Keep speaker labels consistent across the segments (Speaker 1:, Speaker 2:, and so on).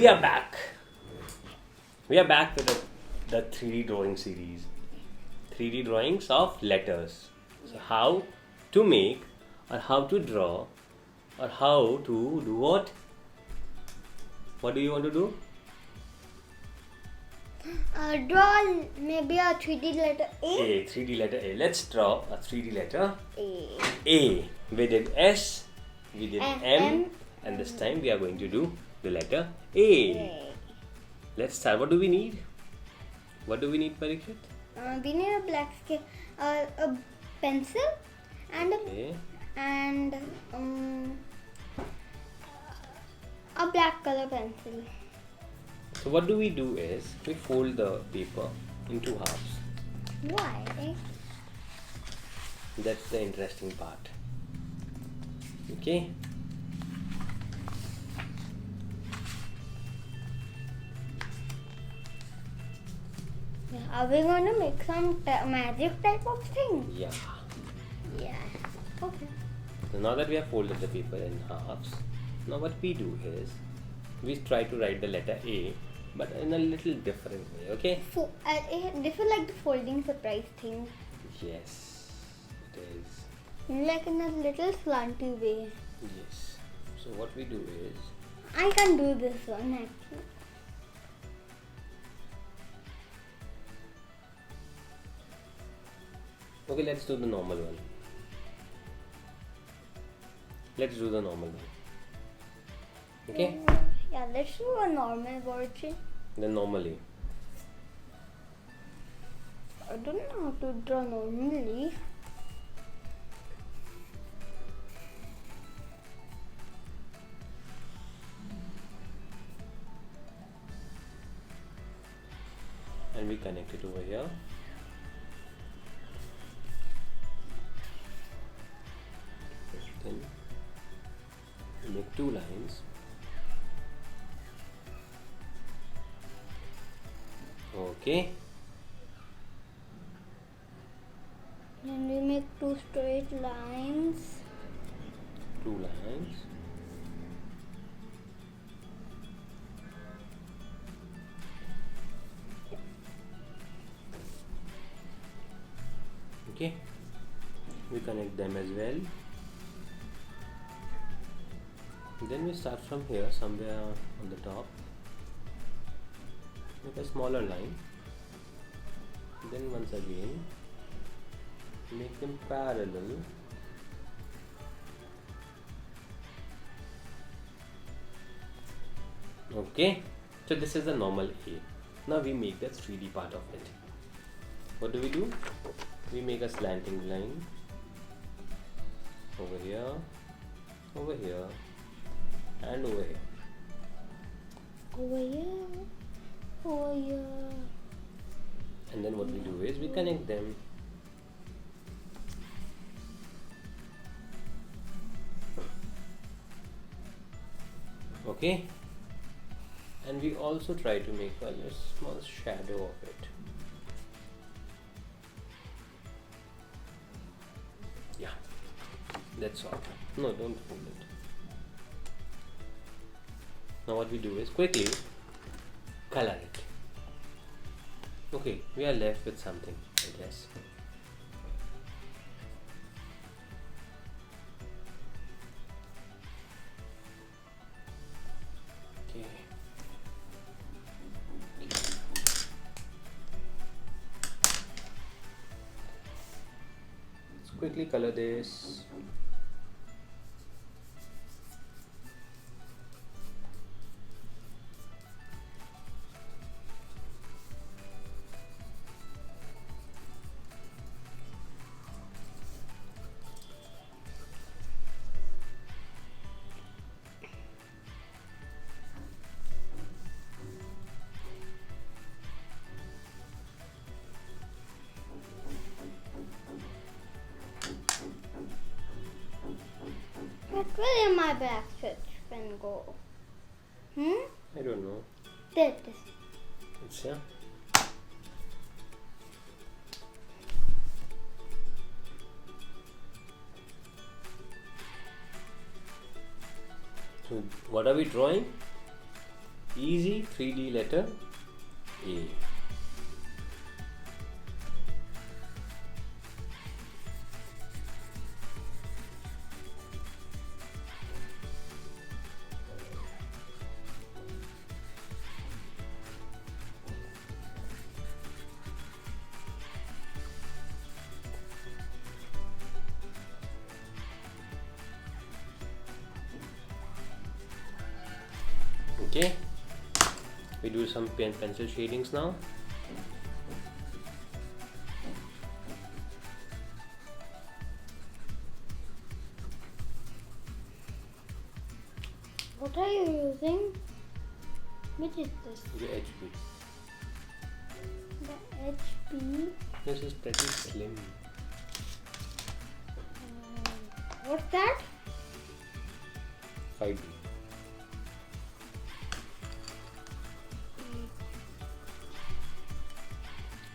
Speaker 1: We are back. We are back with the 3D drawing series. 3D drawings of letters. So how to make or how to draw or how to do what? What do you want to do?
Speaker 2: Draw maybe a 3D letter A.
Speaker 1: A, 3D letter A. Let's draw a 3D letter
Speaker 2: A.
Speaker 1: A. We did S, we did
Speaker 2: And
Speaker 1: M,
Speaker 2: M.
Speaker 1: and this time we are going to do the letter A. Let's start. What do we need? What do we need, Parikshit?
Speaker 2: We need a black scale, a pencil, and
Speaker 1: Okay.
Speaker 2: a black color pencil.
Speaker 1: So what do we do is we fold the paper into halves.
Speaker 2: Why?
Speaker 1: That's the interesting part. Okay.
Speaker 2: Are we going to make some magic type of thing?
Speaker 1: Yeah.
Speaker 2: Yeah. Okay.
Speaker 1: So now that we have folded the paper in halves, now what we do is we try to write the letter A, but in a little different way. Okay.
Speaker 2: This is like the folding surprise thing.
Speaker 1: Yes, it is.
Speaker 2: Like in a little slanty way.
Speaker 1: Yes. So what we do is
Speaker 2: I can do this one actually.
Speaker 1: okay. Let's do the normal one. Let's do the normal one. Okay.
Speaker 2: Yeah, let's do a normal version.
Speaker 1: Then normally.
Speaker 2: I don't know how to draw normally.
Speaker 1: And we connect it over here. Then we make two lines. Okay.
Speaker 2: Then we make two straight lines.
Speaker 1: Two lines. Okay. We connect them as well. Then we start from here, somewhere on the top. Make a smaller line. Then once again, make them parallel. Okay. So this is the normal A. Now we make the 3D part of it. What do? We make a slanting line over here, and over here.
Speaker 2: Over here. Over here.
Speaker 1: And then what we do is we connect them. Okay. And we also try to make a small shadow of it. Yeah. That's all. No, don't fold it. Now what we do is quickly color it. Okay, we are left with something, I guess. Okay. Let's quickly color this.
Speaker 2: Where my black stitch pen go?
Speaker 1: I don't know.
Speaker 2: This.
Speaker 1: It's here. So what are we drawing? Easy 3D letter A. Okay, we do some pen pencil shadings now.
Speaker 2: What are you using? Which is this?
Speaker 1: The HB.
Speaker 2: The HP.
Speaker 1: This is pretty slim.
Speaker 2: What's that?
Speaker 1: 5B.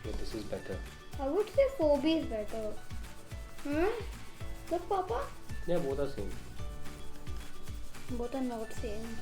Speaker 1: Yeah, this is better.
Speaker 2: I would say 4B is better. Look, Papa.
Speaker 1: Yeah, both are same.
Speaker 2: Both are not same.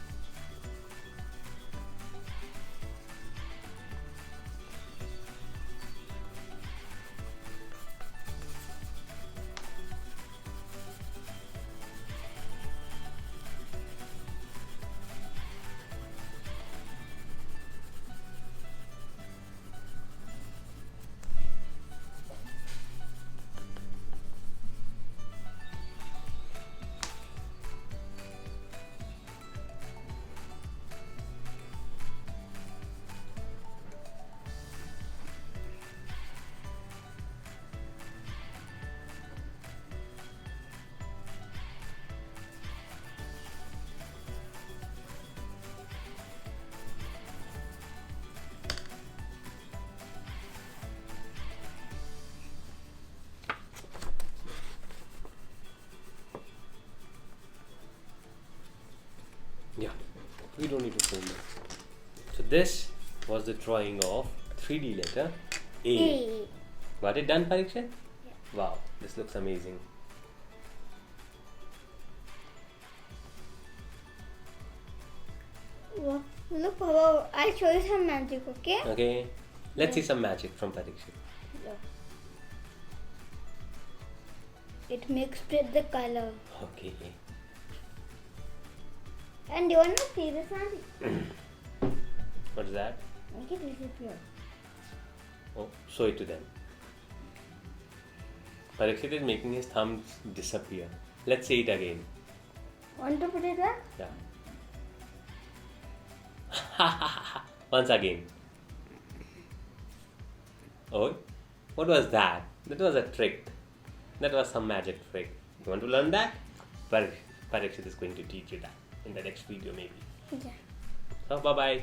Speaker 1: Yeah, we don't need to film it. So this was the drawing of 3D letter A. Got it done, Pariksha?
Speaker 2: Yeah.
Speaker 1: Wow, this looks amazing.
Speaker 2: Look, Papa. I'll show you some magic, okay?
Speaker 1: Okay, let's see some magic from Pariksha.
Speaker 2: Yeah. It mixed with the color.
Speaker 1: Okay.
Speaker 2: And you want to see this magic?
Speaker 1: What's that?
Speaker 2: Make it disappear.
Speaker 1: Oh, show it to them. Parikshit is making his thumbs disappear. Let's say it again.
Speaker 2: Want to put it there?
Speaker 1: Yeah. Once again. Oh, what was that? That was a trick. That was some magic trick. You want to learn that? Parikshit is going to teach you that in the next video maybe.
Speaker 2: Yeah.
Speaker 1: So bye bye.